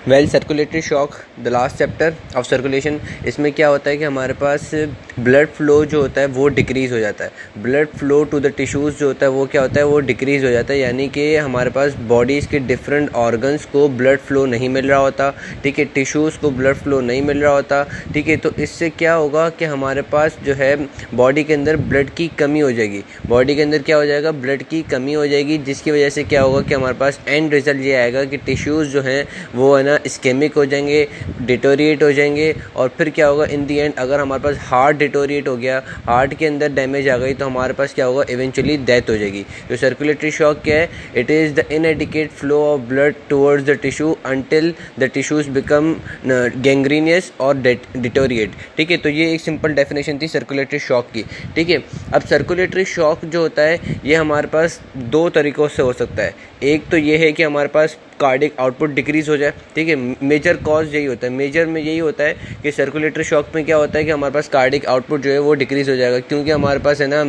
Well circulatory shock the last chapter of circulation. इसमें क्या होता है कि हमारे पास ब्लड फ्लो जो होता है वो डिक्रीज़ हो जाता है। Blood flow to the tissues जो होता है वो क्या होता है, वो डिक्रीज़ हो जाता है। यानी कि हमारे पास बॉडीज़ के डिफरेंट ऑर्गन्स को ब्लड फ्लो नहीं मिल रहा होता, ठीक है, टिश्यूज़ को ब्लड फ्लो नहीं मिल रहा होता, ठीक है। तो इससे क्या होगा कि हमारे पास जो है बॉडी के अंदर ब्लड की कमी हो जाएगी। बॉडी के अंदर क्या हो जाएगा, ब्लड की कमी हो जाएगी, जिसकी वजह से क्या होगा कि हमारे पास एंड रिजल्ट ये आएगा कि टिश्यूज़ जो हैं वो है ना इस्केमिक हो जाएंगे, डिटोरिएट हो जाएंगे। और फिर क्या होगा इन दी एंड, अगर हमारे पास हार्ट डिटोरिएट हो गया, हार्ट के अंदर डैमेज आ गई, तो हमारे पास क्या होगा, इवेंचुअली डेथ हो जाएगी। तो सर्कुलेटरी शॉक क्या है, it is the inadequate flow of blood towards the tissue until the tissues become gangrenous और डिटोरिएट, ठीक है। तो ये एक सिंपल डेफिनेशन थी सर्कुलेटरी शॉक की, ठीक है। अब सर्कुलेटरी शॉक जो होता है ये हमारे पास दो तरीक़ों से हो सकता है। एक तो ये है कि हमारे पास कार्डिक आउटपुट डिक्रीज़ हो जाए, ठीक है। मेजर कॉज यही होता है, मेजर में यही होता है कि सर्कुलेटरी शॉक में क्या होता है कि हमारे पास कार्डिक आउटपुट जो है वो डिक्रीज़ हो जाएगा, क्योंकि हमारे पास है ना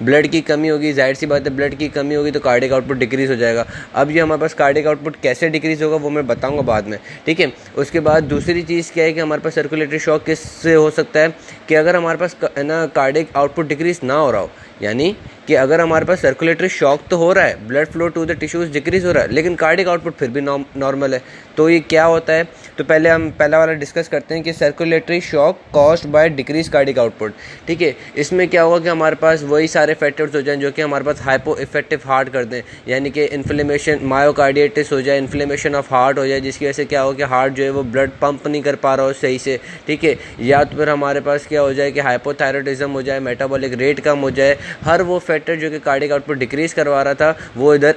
ब्लड की कमी होगी। जाहिर सी बात है, ब्लड की कमी होगी तो कार्डिक आउटपुट डिक्रीज़ हो जाएगा। अब ये हमारे पास कार्डिक आउटपुट कैसे डिक्रीज़ होगा वो मैं बताऊँगा बाद में, ठीक है। उसके बाद दूसरी चीज़ क्या है कि हमारे पास सर्कुलेटरी शॉक किससे हो सकता है कि अगर हमारे पास है ना कार्डिक आउटपुट डिक्रीज़ ना हो रहा हो, यानी कि अगर हमारे पास सर्कुलेटरी शॉक तो हो रहा है, blood flow to the tissues decrease हो रहा है, लेकिन कार्डिक आउटपुट फिर भी नॉर्मल है, तो ये क्या होता है। तो पहले हम पहला वाला डिस्कस करते हैं कि circulatory shock caused by decrease cardiac output, ठीक है। इसमें क्या होगा कि हमारे पास वही सारे फैक्टर्स हो जाएं जो कि हमारे पास हाइपो इफेक्टिव हार्ट कर दें, यानी कि इन्फ्लेमेशन, मायोकार्डियटिस हो जाए, इन्फ्लेमेशन ऑफ हार्ट हो जाए, जिसकी वजह से क्या हो कि हार्ट जो है वो ब्लड पंप नहीं कर पा रहा हो सही से, ठीक है। या तो फिर हमारे पास क्या हो जाए कि हाइपोथायरॉयडिज्म हो जाए, मेटाबॉलिक रेट कम हो जाए। हर वो फैक्टर जो कि कार्डिक आउटपुट डिक्रीज करवा रहा था वो इधर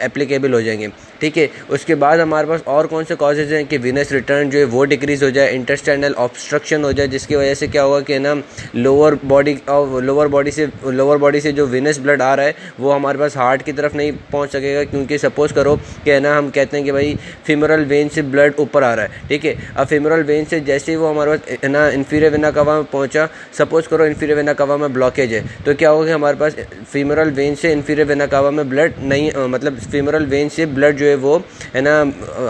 एप्लीकेबल हो जाएंगे, ठीक है। उसके बाद हमारे पास और कौन से कॉजेज हैं कि वीनस रिटर्न जो है वो डिक्रीज हो जाए, इंटेस्टाइनल ऑब्स्ट्रक्शन हो जाए, जिसकी वजह से क्या होगा कि ना लोअर बॉडी से जो वीनस ब्लड आ रहा है वो हमारे पास हार्ट की तरफ नहीं पहुंच सकेगा, क्योंकि सपोज करो कि है ना हम कहते हैं कि भाई फीमोरल वेन से ब्लड ऊपर आ रहा है, ठीक है। अब फीमोरल वेन से जैसे ही वो हमारे पास है ना इंफीरियर वेना कवा में पहुंचा, सपोज करो इंफीरियर वेना कवा में ब्लॉकेज है, तो क्या होगा कि हमारे पास फीमोरल वेन से इंफीरियर वेना कावा में ब्लड नहीं मतलब फीमोरल वेन से ब्लड जो है वो है ना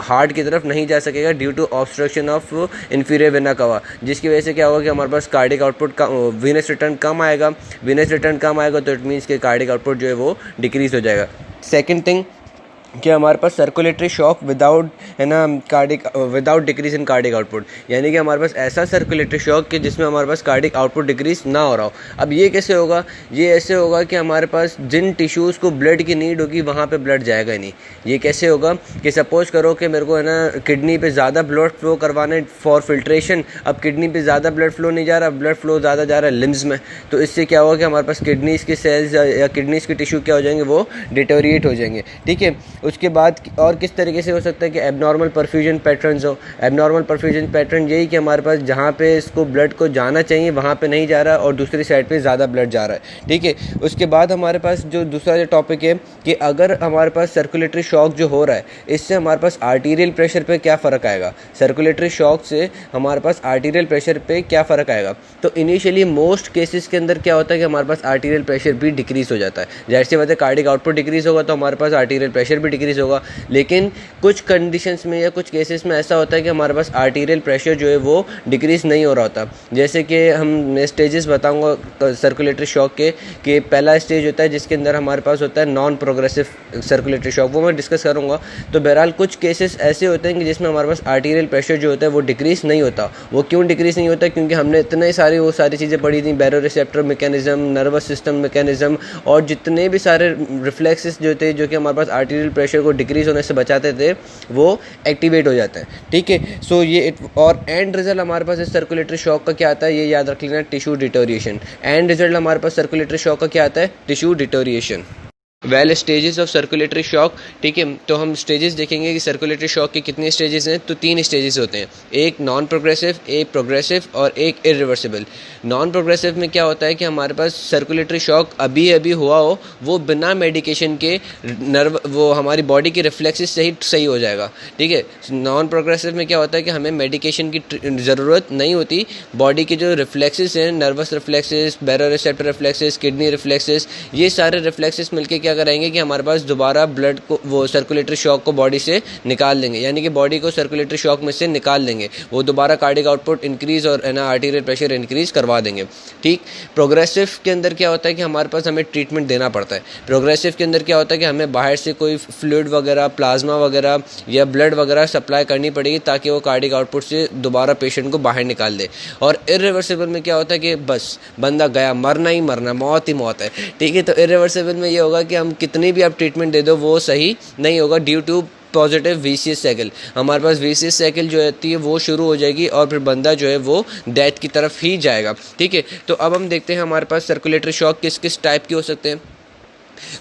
हार्ट की तरफ नहीं जा सकेगा due to obstruction of inferior vena cava, जिसकी वजह से क्या होगा कि हमारे पास कार्डिक आउटपुट का वीनस रिटर्न कम आएगा। वीनस रिटर्न कम आएगा तो इट मीन्स कि कार्डिक आउटपुट जो है वो डिक्रीज हो जाएगा। सेकेंड थिंग कि हमारे पास सर्कुलेटरी शॉक विदाउट है ना without decrease in cardiac output, यानी कि हमारे पास ऐसा सर्कुलेटरी शॉक कि जिसमें हमारे पास कार्डिक आउटपुट डिक्रीज ना हो रहा हो। अब ये कैसे होगा, ये ऐसे होगा कि हमारे पास जिन टिश्यूज़ को ब्लड की नीड होगी वहाँ पे ब्लड जाएगा ही नहीं। ये कैसे होगा कि सपोज करो कि मेरे को है ना किडनी पे ज़्यादा ब्लड फ्लो करवाना है फॉर फिल्ट्रेशन। अब किडनी पे ज़्यादा ब्लड फ्लो नहीं जा रहा, ब्लड फ्लो ज़्यादा जा रहा है लिम्स में, तो इससे क्या होगा कि हमारे पास किडनीज़ के सेल्स या किडनीज़ के टिश्यू क्या हो जाएंगे, वो डिटोरिएट हो जाएंगे, ठीक है। उसके बाद और किस तरीके से हो सकता है कि एबनॉर्मल परफ्यूजन पैटर्न्स हो। एबनॉर्मल परफ्यूजन पैटर्न यही कि हमारे पास जहाँ पे इसको ब्लड को जाना चाहिए वहाँ पे नहीं जा रहा और दूसरी साइड पे ज़्यादा ब्लड जा रहा है, ठीक है। उसके बाद हमारे पास जो दूसरा जो टॉपिक है कि अगर हमारे पास सर्कुलेटरी शॉक जो हो रहा है इससे हमारे पास आर्टीरियल प्रेशर पे क्या फ़र्क आएगा, सर्कुलेटरी शॉक से हमारे पास आर्टीरियल प्रेशर पे क्या फ़र्क आएगा। तो इनिशियली मोस्ट केसेस के अंदर क्या होता है कि हमारे पास आर्टीरियल प्रेशर भी डिक्रीज हो जाता है। जाहिर सी बात है, कार्डिक आउटपुट डिक्रीज होगा तो हमारे पास आर्टीरियल प्रेशर भी डिक्रीज होगा, लेकिन कुछ कंडीशंस में या कुछ केसेस में ऐसा होता है कि हमारे पास आर्टीरियल प्रेशर जो है वो डिक्रीज नहीं हो रहा होता। जैसे कि मैं स्टेजेस बताऊंगा सर्कुलेटरी शॉक के, कि पहला स्टेज होता है जिसके अंदर हमारे पास होता है नॉन प्रोग्रेसिव सर्कुलेटरी शॉक, वो मैं डिस्कस करूंगा। तो बहरहाल कुछ केसेस ऐसे होते हैं कि जिसमें हमारे पास आर्टीरियल प्रेशर जो होता है वो डिक्रीज नहीं होता। वो क्यों डिक्रीज नहीं होता, क्योंकि हमने इतने सारी वो सारी चीज़ें पढ़ी थी, baroreceptor mechanism, nervous system mechanism, और जितने भी सारे रिफ्लेक्सेस जो थे जो कि हमारे पास आर्टीरियल प्रेशर को डिक्रीज होने से बचाते थे वो एक्टिवेट हो जाते हैं, ठीक है। सो ये और एंड रिजल्ट हमारे पास इस सर्कुलेटरी शॉक का क्या आता है, ये याद रख लेना, टिश्यू डिटोरिएशन। एंड रिजल्ट हमारे पास सर्कुलेटरी शॉक का क्या आता है, tissue deterioration. Well stages of circulatory shock, ठीक है। तो हम स्टेजेस देखेंगे कि सर्कुलेटरी शॉक के कितने स्टेजेस हैं। तो 3 स्टेजेस होते हैं, एक नॉन प्रोग्रेसिव, एक प्रोग्रेसिव और एक इरिवर्सिबल। नॉन प्रोग्रेसिव में क्या होता है कि हमारे पास सर्कुलेटरी शॉक अभी अभी हुआ हो, वो बिना मेडिकेशन के वो हमारी बॉडी के रिफ्लेक्सेस से ही सही हो जाएगा, ठीक है। नॉन प्रोग्रेसिव में क्या होता है कि हमें मेडिकेशन की ज़रूरत नहीं होती, बॉडी के जो रिफ्लेक्सेस हैं, nervous reflexes, baroreceptor reflexes, kidney reflexes, ये सारे रिफ्लेक्सेस मिलकर क्या क्या करेंगे कि हमारे पास दोबारा ब्लड को, वो सर्कुलेटरी शॉक को बॉडी से निकाल देंगे, यानी कि बॉडी को सर्कुलेटरी शॉक में से निकाल देंगे, वो दोबारा कार्डिक आउटपुट इंक्रीज़ और ना आर्टीरियल प्रेशर इंक्रीज़ करवा देंगे। ठीक। प्रोग्रेसिव के अंदर क्या होता है कि हमारे पास हमें ट्रीटमेंट देना पड़ता है। प्रोग्रेसिव के अंदर क्या होता है कि हमें बाहर से कोई फ्लूइड वगैरह, प्लाज्मा वगैरह या ब्लड वगैरह सप्लाई करनी पड़ेगी ताकि वो कार्डिक आउटपुट से दोबारा पेशेंट को बाहर निकाल दे। और इरिवर्सिबल में क्या होता है कि बस बंदा गया, मरना ही मरना, मौत ही मौत है। ठीक है। तो इरिवर्सिबल में ये होगा कि हम कितनी भी आप ट्रीटमेंट दे दो वो सही नहीं होगा due to positive VCS cycle. हमारे पास वीसीएस साइकिल जो होती है वो शुरू हो जाएगी और फिर बंदा जो है वो डेथ की तरफ ही जाएगा। ठीक है। तो अब हम देखते हैं हमारे पास सर्कुलेटरी शॉक किस किस टाइप के हो सकते हैं।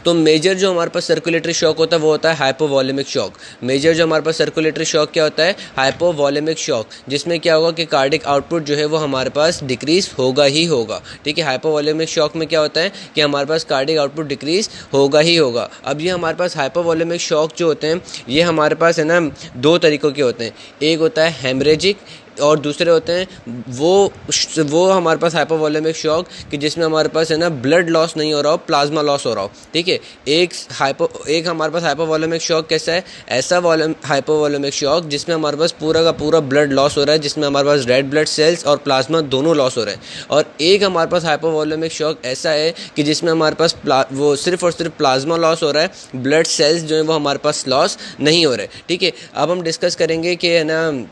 तो मेजर जो हमारे पास सर्कुलेटरी शॉक होता है वो होता है हाइपोवॉलेमिक शॉक। मेजर जो हमारे पास सर्कुलेटरी शॉक क्या होता है, हाइपोवॉलेमिक शॉक, जिसमें क्या होगा कि कार्डिक आउटपुट जो है वो हमारे पास डिक्रीज होगा ही होगा। ठीक है। हाइपोवॉलेमिक शॉक में क्या होता है कि हमारे पास कार्डिक आउटपुट डिक्रीज होगा ही होगा। अब ये हमारे पास हाइपोवॉलेमिक शॉक जो होते हैं ये हमारे पास है ना दो तरीक़ों के होते हैं। एक होता है हेमरेजिक और दूसरे होते हैं वो हमारे पास हाइपोवॉलेमिक शॉक कि जिसमें हमारे पास है ना ब्लड लॉस नहीं हो रहा हो, प्लाज्मा लॉस हो रहा हो। ठीक है। एक हमारे पास हाइपोवॉलेमिक शॉक कैसा है, ऐसा हाइपोवॉलेमिक शॉक जिसमें हमारे पास पूरा का पूरा ब्लड लॉस हो रहा है, जिसमें हमारे पास रेड ब्लड सेल्स और प्लाज्मा दोनों लॉस हो रहे हैं। और एक हमारे पास हाइपोवॉलेमिक शॉक ऐसा है कि जिसमें हमारे पास वो सिर्फ और सिर्फ प्लाज्मा लॉस हो रहा है, ब्लड सेल्स जो है वो हमारे पास लॉस नहीं हो रहे। ठीक है। अब हम डिस्कस करेंगे कि है ना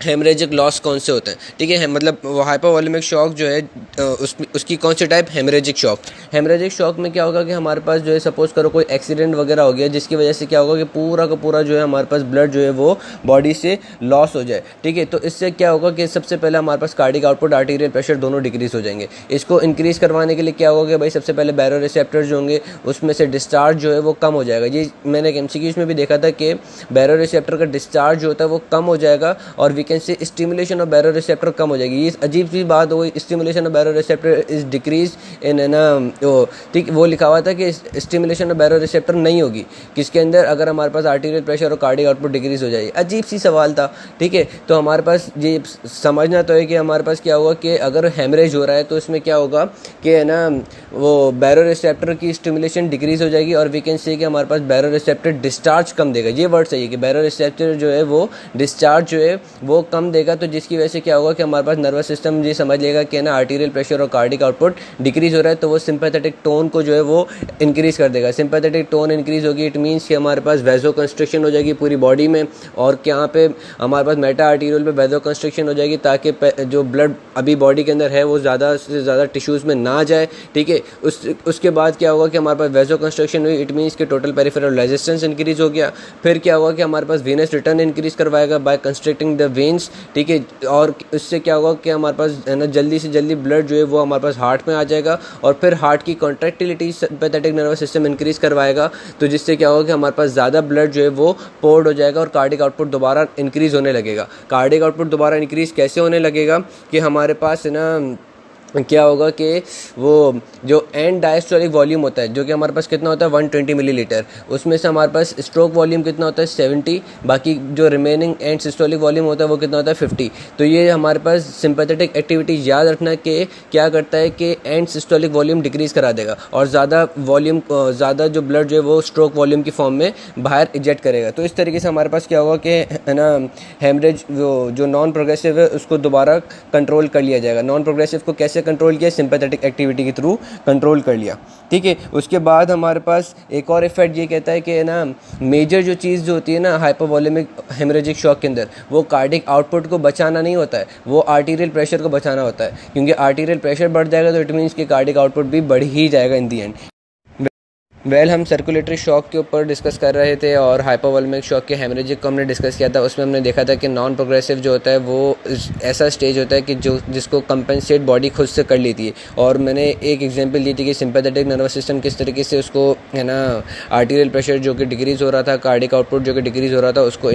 हेमरेजिक लॉस कौन से होते हैं। ठीक है। मतलब वो हाइपोवॉलेमिक शॉक जो है उसकी कौन सी type, haemorrhagic shock. Haemorrhagic shock में क्या होगा कि हमारे पास जो है सपोज करो कोई एक्सीडेंट वगैरह हो गया जिसकी वजह से क्या होगा कि पूरा का पूरा जो है हमारे पास ब्लड जो है वो बॉडी से लॉस हो जाए। ठीक है। तो इससे क्या होगा कि सबसे पहले हमारे पास कार्डिक आउटपुट, आर्टीरियल प्रेशर दोनों डिक्रीज हो जाएंगे। इसको इंक्रीज़ करवाने के लिए क्या होगा कि भाई सबसे पहले बैरोरिसेप्टर जो होंगे उसमें से डिस्चार्ज जो है वो कम हो जाएगा। ये मैंने एक एमसीक्यूज़ में भी देखा था कि बैरोरिसेप्टर का डिस्चार्ज जो होता है वो कम हो जाएगा और वीकेंड से स्टिमुलेशन ऑफ बैरोरिसेप्टर कम हो जाएगी। ये अजीब सी बात हो गई, stimulation of baroreceptor is decrease in ना ठीक वो लिखा हुआ था कि स्टिमुलेशन ऑफ बैरोरिसेप्टर नहीं होगी किसके अंदर, अगर हमारे पास आर्टीरियल प्रेशर और कार्डिक आउटपुट डिक्रीज हो जाएगी। अजीब सी सवाल था। ठीक है। तो हमारे पास ये समझना तो है कि हमारे पास क्या होगा कि अगर हेमरेज हो रहा है तो इसमें क्या होगा कि है ना वो बैरोरिसेप्टर की स्टिमुलेशन डिक्रीज हो जाएगी और वी कैन से कि हमारे पास बैरोरिसेप्टर डिस्चार्ज कम देगा। ये वर्ड सही है कि बैरोरिसेप्टर जो है वो डिस्चार्ज जो है वो कम देगा। तो जिसकी वजह से क्या होगा कि हमारे पास नर्वस सिस्टम ये समझ लेगा कि ना आर्टीरियल प्रेशर और कार्डिक आउटपुट डिक्रीज हो रहा है, तो वो सिंपैथेटिक टोन को जो है वो इंक्रीज कर देगा। सिंपैथेटिक टोन इंक्रीज होगी, इट मीन्स कि हमारे पास वैजो कंस्ट्रिक्शन हो जाएगी पूरी बॉडी में और यहाँ पे हमारे पास मेटा आर्टीरियल पे वैजो कंस्ट्रिक्शन हो जाएगी ताकि जो ब्लड अभी बॉडी के अंदर है वो ज़्यादा से ज़्यादा टिश्यूज़ में ना जाए। ठीक है। उसके बाद क्या होगा कि हमारे पास वैजो कंस्ट्रिक्शन हुई, इट मीन्स कि टोटल पेरिफेरल रेजिस्टेंस इंक्रीज हो गया। फिर क्या होगा कि हमारे पास वेनस रिटर्न इंक्रीज करवाएगा बाय कंस्ट्रिक्टिंग द वेन्स। ठीक है। और इससे क्या होगा कि हमारे पास है ना जल्दी से जल्दी ब्लड जो है वो हमारे पास हार्ट में आ जाएगा और फिर हार्ट की contractility sympathetic nervous system increase करवाएगा। तो जिससे क्या होगा कि हमारे पास ज़्यादा ब्लड जो है वो पोर्ड हो जाएगा और कार्डिक आउटपुट दोबारा इंक्रीज होने लगेगा। कार्डिक आउटपुट दोबारा इंक्रीज कैसे होने लगेगा कि हमारे पास है ना क्या होगा कि वो जो एंड डायस्टोलिक वॉल्यूम होता है जो कि हमारे पास कितना होता है 120 मिलीलीटर, उसमें से हमारे पास स्ट्रोक वॉल्यूम कितना होता है 70, बाकी जो रिमेनिंग एंड सिस्टोलिक वॉल्यूम होता है वो कितना होता है 50। तो ये हमारे पास सिंपैथेटिक एक्टिविटी याद रखना कि क्या करता है कि एंड सिस्टोलिक वॉल्यूम डिक्रीज़ करा देगा और ज़्यादा जो ब्लड जो है वो स्ट्रोक वॉल्यूम की फॉर्म में बाहर इजेक्ट करेगा। तो इस तरीके से हमारे पास क्या होगा कि है ना हेमरेज जो नॉन प्रोग्रेसिव है उसको दोबारा कंट्रोल कर लिया जाएगा। नॉन प्रोग्रेसिव को कैसे कंट्रोल किया, सिंपैथेटिक एक्टिविटी के थ्रू कंट्रोल कर लिया। ठीक है। उसके बाद हमारे पास एक और इफेक्ट ये कहता है कि ना मेजर जो चीज़ जो होती है ना हाइपोवॉलेमिक हेमरेजिक शॉक के अंदर वो कार्डिक आउटपुट को बचाना नहीं होता है, वो आर्टीरियल प्रेशर को बचाना होता है। क्योंकि आर्टीरियल प्रेशर बढ़ जाएगा तो इट मीन्स कि कार्डिक आउटपुट भी बढ़ ही जाएगा इन दी एंड। हम सर्कुलेटरी शॉक के ऊपर डिस्कस कर रहे थे और हाइपोवॉलेमिक शॉक के हेमरेजिक को हमने डिस्कस किया था। उसमें हमने देखा था कि नॉन प्रोग्रेसिव जो होता है वो ऐसा स्टेज होता है कि जिसको कंपेंसेट बॉडी खुद से कर लेती है। और मैंने एक एग्जांपल दी थी कि सिंपैथेटिक नर्वस सिस्टम किस तरीके से उसको है ना आर्टीरियल प्रेशर जो कि डिक्रीज़ हो रहा था, कार्डिक आउटपुट जो कि डिक्रीज़ हो रहा था उसको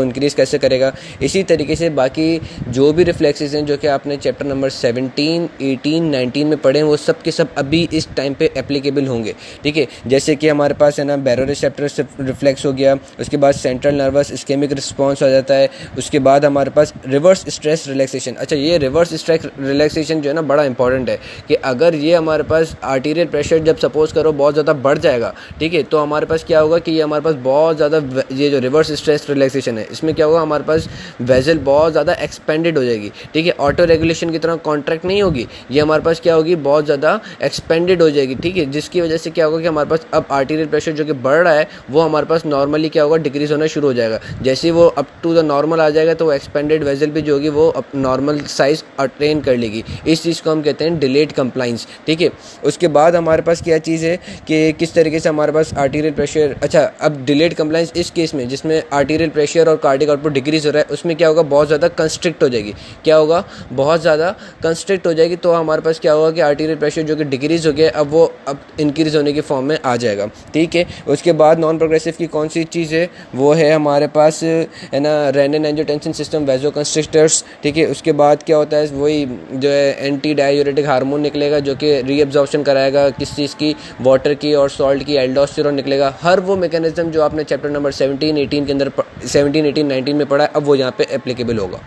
इंक्रीज़ कैसे करेगा। इसी तरीके से बाकी जो भी रिफ्लेक्सेस हैं जो कि आपने चैप्टर नंबर 17, 18, 19 में पढ़े हैं वो सब के सब अभी इस टाइम पर एप्लीकेबल होंगे। ठीक है। जैसे कि हमारे पास है ना बैरोरिसेप्टर रिफ्लेक्स हो गया, उसके बाद सेंट्रल नर्वस इस्केमिक रिस्पॉन्स आ जाता है, उसके बाद हमारे पास रिवर्स स्ट्रेस रिलैक्सेशन। अच्छा, ये रिवर्स स्ट्रेस रिलैक्सेशन जो है ना बड़ा इंपॉर्टेंट है कि अगर ये हमारे पास आर्टीरियल प्रेशर जब सपोज करो बहुत ज़्यादा बढ़ जाएगा, ठीक है, तो हमारे पास क्या होगा कि ये हमारे पास बहुत ज़्यादा ये जो रिवर्स स्ट्रेस रिलैक्सेशन है इसमें क्या होगा, हमारे पास वेजल बहुत ज़्यादा एक्सपेंडेड हो जाएगी, ठीक है। ऑटो रेगुलेशन की तरह कॉन्ट्रैक्ट नहीं होगी, ये हमारे पास क्या होगी, बहुत ज़्यादा एक्सपेंडेड हो जाएगी, ठीक है, जिसकी वजह से क्या होगा कि हमारे पास अब आर्टीरियल प्रेशर जो कि बढ़ रहा है वो हमारे पास नॉर्मली क्या होगा, डिक्रीज होना शुरू हो जाएगा। जैसे ही वो अप टू द नॉर्मल आ जाएगा तो वो एक्सपेंडेड वेजल भी जो होगी वो नॉर्मल साइज अटेन कर लेगी। इस चीज़ को हम कहते हैं डिलेड कंप्लाइंस, ठीक है। उसके बाद हमारे पास क्या चीज़ है कि किस तरीके से हमारे पास आर्टीरियल प्रेशर, अच्छा अब डिलेड कंप्लाइंस इस केस में जिसमें आर्टीरियल प्रेशर और कार्डियक आउटपुट डिक्रीज हो रहा है उसमें क्या होगा, बहुत ज़्यादा कंस्ट्रिक्ट हो जाएगी, क्या होगा, बहुत ज़्यादा कंस्ट्रिक्ट हो जाएगी। तो हमारे पास क्या होगा कि आर्टीरियल प्रेशर जो कि डिक्रीज हो गया अब वो अब इंक्रीज होने की फॉर्म में आ जाएगा, ठीक है। उसके बाद नॉन प्रोग्रेसिव की कौन सी चीज़ है, वो है हमारे पास है ना renin angiotensin system vaso constrictors, ठीक है। उसके बाद क्या होता है, वही जो है एंटी डायूरेटिक हार्मोन निकलेगा जो कि रीअब्जॉर्प्शन कराएगा किस चीज़ की, वाटर की और सॉल्ट की, एल्डोस्टेरोन निकलेगा। हर वो मैकेनिज्म जो आपने चैप्टर नंबर 17, 18 के अंदर 17, 18, 19 में पढ़ा है अब वो यहाँ पे एप्लीकेबल होगा।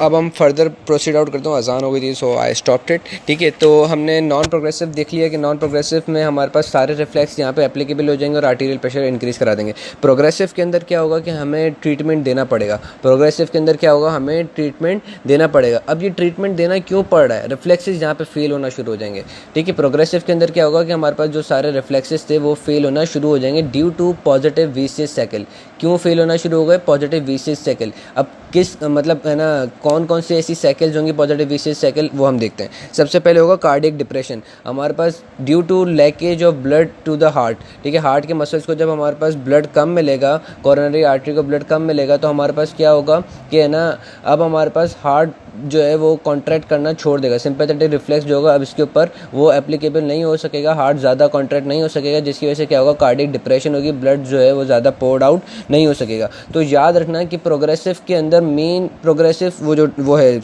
अब हम फर्दर प्रोसीड आउट करते हैं, आसान हो गई थी सो आई स्टॉप्ड इट, ठीक है। तो हमने नॉन प्रोग्रेसिव देख लिया कि नॉन प्रोग्रेसिव में हमारे पास सारे रिफ्लेक्स यहाँ पे एप्लीकेबल हो जाएंगे और आर्टीरियल प्रेशर इंक्रीज़ करा देंगे। प्रोग्रेसिव के अंदर क्या होगा कि हमें ट्रीटमेंट देना पड़ेगा, प्रोग्रेसिव के अंदर क्या होगा, हमें ट्रीटमेंट देना पड़ेगा। अब ये ट्रीटमेंट देना क्यों पड़ रहा है, रिफ्लेक्सेस यहाँ पे फेल होना शुरू हो जाएंगे, ठीक है। प्रोग्रेसिव के अंदर क्या होगा कि हमारे पास जो सारे रिफ्लेक्सेस थे वो फेल होना शुरू हो जाएंगे due to positive vicious cycle. क्यों फेल होना शुरू हो गए, पॉजिटिव विशियस साइकिल। अब किस मतलब है ना कौन कौन सी ऐसी साइकिल्स होंगी पॉजिटिव विशियस साइकिल, वो हम देखते हैं। सबसे पहले होगा कार्डियक डिप्रेशन, हमारे पास due to leakage of blood to the heart, ठीक है। हार्ट के मसल्स को जब हमारे पास ब्लड कम मिलेगा, कोरोनरी आर्टरी को ब्लड कम मिलेगा तो हमारे पास क्या होगा कि है ना अब हमारे पास हार्ट जो है वो कॉन्ट्रैक्ट करना छोड़ देगा, सिंपैथेटिक रिफ्लेक्स जो होगा अब इसके ऊपर वो एप्लीकेबल नहीं हो सकेगा, हार्ट ज़्यादा कॉन्ट्रैक्ट नहीं हो सकेगा, जिसकी वजह से क्या होगा, कार्डियक डिप्रेशन होगी, ब्लड जो है वो ज़्यादा पोर्ड आउट नहीं हो सकेगा। तो याद रखना कि प्रोग्रेसिव के अंदर मेन प्रोग्रेसिव वो है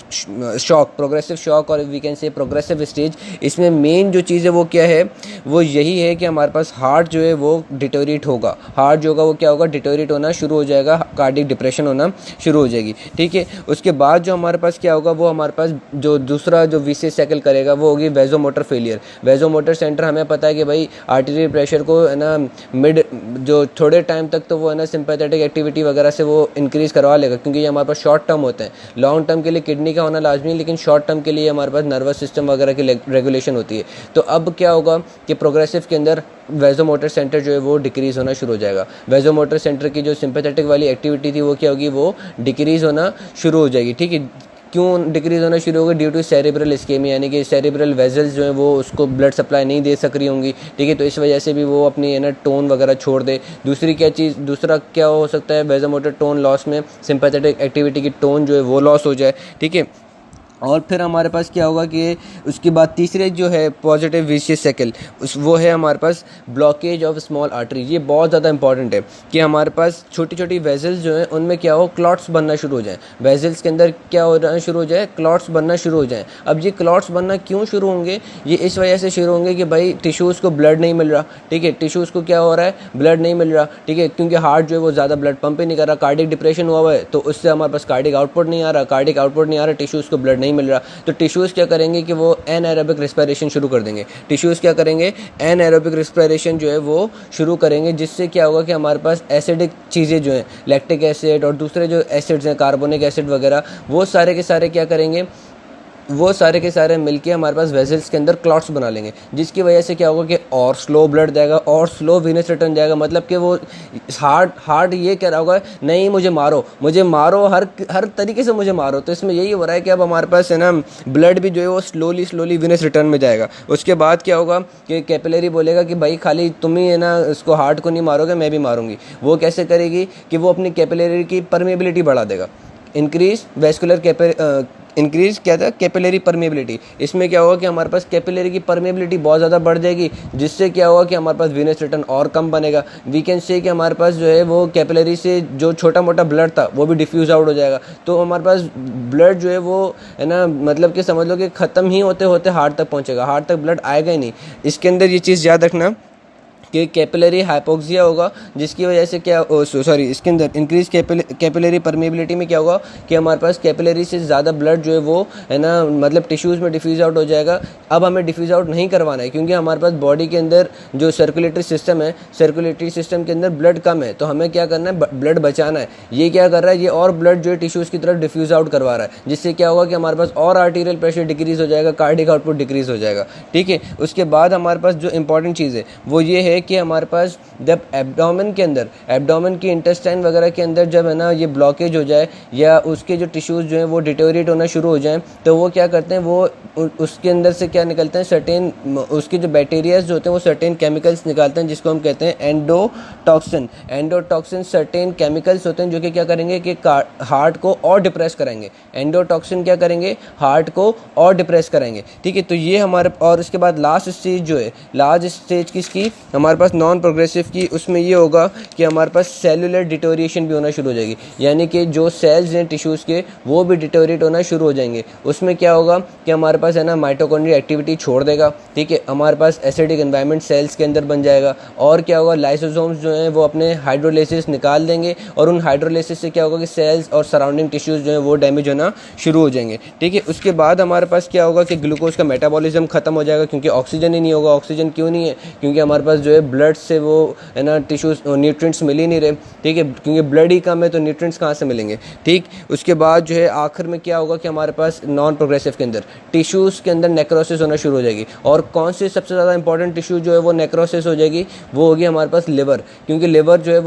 शॉक, प्रोग्रेसिव शॉक और we can say progressive stage, इसमें मेन जो चीज़ है वो क्या है, वो यही है कि हमारे पास हार्ट जो है वो डिटोरिएट होगा, हार्ट जो होगा वो क्या होगा, डिटोरिएट होना शुरू हो जाएगा, कार्डियक डिप्रेशन होना शुरू हो जाएगी, ठीक है। उसके बाद जो हमारे पास क्या होगा, वो हमारे पास जो दूसरा जो विशियस साइकिल करेगा वो होगी वेजोमोटर फेलियर। वेजोमोटर सेंटर हमें पता है कि भाई आर्टीरियल प्रेशर को है ना मिड जो थोड़े टाइम तक तो वो है ना सिंपैथेटिक एक्टिविटी वगैरह से वो इंक्रीज करवा लेगा, क्योंकि ये हमारे पास शॉर्ट टर्म होते हैं। लॉन्ग टर्म के लिए किडनी का होना लाजमी है, लेकिन शॉर्ट टर्म के लिए हमारे पास नर्वस सिस्टम वगैरह की रेगुलेशन होती है। तो अब क्या होगा कि प्रोग्रेसिव के अंदर वेजोमोटर सेंटर जो है वो डिक्रीज होना शुरू हो जाएगा। वेजोमोटर सेंटर की जो सिंपैथेटिक वाली एक्टिविटी थी वो क्या होगी, वो डिक्रीज होना शुरू हो जाएगी, ठीक है। क्यों डिक्रीज होना शुरू होगा, ड्यू टू सेरेब्रल इस्केमिया, यानी कि सेरेब्रल वेजल्स जो हैं वो उसको ब्लड सप्लाई नहीं दे सक रही होंगी, ठीक है। तो इस वजह से भी वो अपनी है ना टोन वगैरह छोड़ दे। दूसरी क्या चीज़, दूसरा क्या हो सकता है, वेजोमोटर टोन लॉस में सिंपैथेटिक एक्टिविटी की टोन जो है वो लॉस हो जाए, ठीक है। और फिर हमारे पास क्या होगा कि उसके बाद तीसरे जो है पॉजिटिव विशियस साइकिल वो है हमारे पास ब्लॉकेज ऑफ स्मॉल आर्टरी। ये बहुत ज़्यादा इंपॉर्टेंट है कि हमारे पास छोटी छोटी वेजल्स जो हैं उनमें क्या हो, क्लॉट्स बनना शुरू हो जाएं, वेजल्स के अंदर क्या होना शुरू हो जाए, क्लॉट्स बनना शुरू हो जाएं। अब ये क्लॉट्स बनना क्यों शुरू होंगे, ये इस वजह से शुरू होंगे कि भाई टिश्यूज़ को ब्लड नहीं मिल रहा, ठीक है, टिश्यूज़ को क्या हो रहा है, ब्लड नहीं मिल रहा, ठीक है, क्योंकि हार्ट जो है वो ज़्यादा ब्लड पंप ही नहीं कर रहा, कार्डियक डिप्रेशन हुआ है तो उससे हमारे पास कार्डियक आउटपुट नहीं आ रहा, कार्डियक आउटपुट नहीं आ रहा, टिश्यूज़ को ब्लड नहीं मिल रहा। तो टिश्यूज़ क्या करेंगे कि वो एनएरोबिक रेस्पिरेशन शुरू कर देंगे, टिश्यूज़ क्या करेंगे, एनएरोबिक रेस्पिरेशन जो है वो शुरू करेंगे, जिससे क्या होगा कि हमारे पास एसिडिक चीज़ें जो हैं, लैक्टिक एसिड और दूसरे जो एसिड्स हैं, कार्बोनिक एसिड वगैरह, वो सारे के सारे क्या करेंगे, वो सारे के सारे मिलके हमारे पास वेजल्स के अंदर क्लॉट्स बना लेंगे, जिसकी वजह से क्या होगा कि और स्लो ब्लड जाएगा और स्लो वीनस रिटर्न जाएगा। मतलब कि वो हार्ट ये कह रहा होगा नहीं मुझे मारो, हर तरीके से मुझे मारो। तो इसमें यही हो रहा है कि अब हमारे पास है ना ब्लड भी जो है वो स्लोली वीनस रिटर्न में जाएगा। उसके बाद क्या होगा कि कैपिलरी बोलेगा कि भाई खाली तुम ही है ना इसको हार्ट को नहीं मारोगे, मैं भी मारूंगी। वो कैसे करेगी कि वो अपनी कैपिलरी की परमेबिलिटी बढ़ा देगा, इंक्रीज वेस्कुलर इंक्रीज क्या था, कैपिलरी परमेबिलिटी। इसमें क्या होगा कि हमारे पास कैपिलरी की परमेबिलिटी बहुत ज़्यादा बढ़ जाएगी, जिससे क्या होगा कि हमारे पास वीनस रिटर्न और कम बनेगा। वी कैन से कि हमारे पास जो है वो कैपिलरी से जो छोटा मोटा ब्लड था वो भी डिफ्यूज़ आउट हो जाएगा। तो हमारे पास ब्लड जो है वो है ना, मतलब कि समझ लो कि ख़त्म ही होते होते हार्ट तक पहुँचेगा, हार्ट तक ब्लड आएगा ही नहीं। इसके अंदर ये चीज़ याद रखना कि कैपिलरी हाइपोक्सिया होगा, जिसकी वजह से क्या सॉरी इसके अंदर इंक्रीज कैपिलरी परमेबिलिटी में क्या होगा कि हमारे पास कैपिलरी से ज़्यादा ब्लड जो है वो है ना, मतलब टिश्यूज़ में डिफ्यूज़ आउट हो जाएगा। अब हमें डिफ्यूज़ आउट नहीं करवाना है, क्योंकि हमारे पास बॉडी के अंदर जो सर्कुलेटरी सिस्टम है, सर्कुलेटरी सिस्टम के अंदर ब्लड कम है, तो हमें क्या करना है, ब्लड बचाना है। ये क्या कर रहा है, ये और ब्लड जो है टिश्यूज़ की तरफ डिफ्यूज़ आउट करवा रहा है, जिससे क्या होगा कि हमारे पास और आर्टीरियल प्रेशर डिक्रीज़ हो जाएगा, कार्डिक आउटपुट डिक्रीज़ हो जाएगा। ठीक है, उसके बाद हमारे पास जो इंपॉर्टेंट चीज़ है वो ये है कि हमारे पास जब एब्डोमेन के अंदर, एब्डोमेन की इंटेस्टाइन वगैरह के अंदर जब है ना ये ब्लॉकेज हो जाए या उसके जो टिश्यूज़ जो हैं वो डिटोरिएट होना शुरू हो जाएं, तो वो क्या करते हैं, वो उसके अंदर से क्या निकलते हैं, सर्टेन उसके जो बैक्टीरियाज जो होते हैं वो सर्टेन केमिकल्स निकालते हैं, जिसको हम कहते हैं एंडोटॉक्सिन। एंडोटॉक्सिन सर्टेन केमिकल्स होते हैं जो कि क्या करेंगे कि हार्ट को और डिप्रेस करेंगे। एंडोटॉक्सिन क्या करेंगे, हार्ट को और डिप्रेस करेंगे। ठीक है, तो ये हमारे, और उसके बाद लास्ट स्टेज जो है, लास्ट स्टेज किसकी, हमारे पास नॉन प्रोग्रेसिव की, उसमें ये होगा कि हमारे पास सेलुलर डिटोरिएशन भी होना शुरू हो जाएगी, यानी कि जो सेल्स हैं टिश्यूज़ के वो भी डिटोरिएट होना शुरू हो जाएंगे। उसमें क्या होगा कि हमारे पास है ना माइटोकॉन्ड्रिया एक्टिविटी छोड़ देगा। ठीक है, हमारे पास एसिडिक एनवायरनमेंट सेल्स के अंदर बन जाएगा, और क्या होगा, लाइसोसोम्स जो हैं वो अपने हाइड्रोलाइसिस निकाल देंगे, और उन हाइड्रोलाइसिस से क्या होगा कि सेल्स और सराउंडिंग टिश्यूज़ जो हैं वो डैमेज होना शुरू हो जाएंगे। ठीक है, उसके बाद हमारे पास क्या होगा कि ग्लूकोज का मेटाबॉलिज्म खत्म हो जाएगा, क्योंकि ऑक्सीजन ही नहीं होगा। ऑक्सीजन क्यों नहीं है, क्योंकि हमारे पास जो है ब्लड से वो है ना टिश्यूज न्यूट्रिएंट्स मिल ही नहीं रहे। ठीक है, क्योंकि ब्लड ही कम है तो न्यूट्रिएंट्स कहाँ से मिलेंगे। ठीक, उसके बाद जो है आखिर में क्या होगा कि हमारे पास नॉन प्रोग्रेसिव के अंदर टिश्यूज़ के अंदर नेक्रोसिस होना शुरू हो जाएगी। और कौन सी सबसे ज़्यादा इंपॉर्टेंट टिश्यू जो है वो नेक्रोसिस हो जाएगी, वो होगी हमारे पास लिवर, क्योंकि लिवर जो है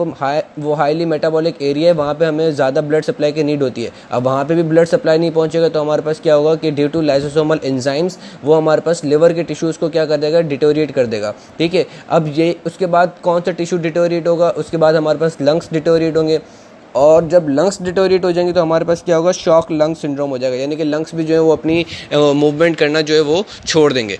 वो हाईली मेटाबॉलिक एरिया है, वहाँ पर हमें ज़्यादा ब्लड सप्लाई की नीड होती है। अब वहाँ पर भी ब्लड सप्लाई नहीं पहुँचेगा तो हमारे पास क्या होगा कि ड्यू टू लाइसोसोमल एंजाइम्स वो हमारे पास लिवर के टिश्यूज़ को क्या कर देगा, डिटोरिएट कर देगा। ठीक है, अब ये उसके बाद कौन सा टिश्यू डिटोरिएट होगा, उसके बाद हमारे पास लंग्स डिटोरिएट होंगे, और जब लंग्स डिटोरिएट हो जाएंगे तो हमारे पास क्या होगा, शॉक लंग सिंड्रोम हो जाएगा, यानी कि लंग्स भी जो है वो अपनी मूवमेंट करना जो है वो छोड़ देंगे।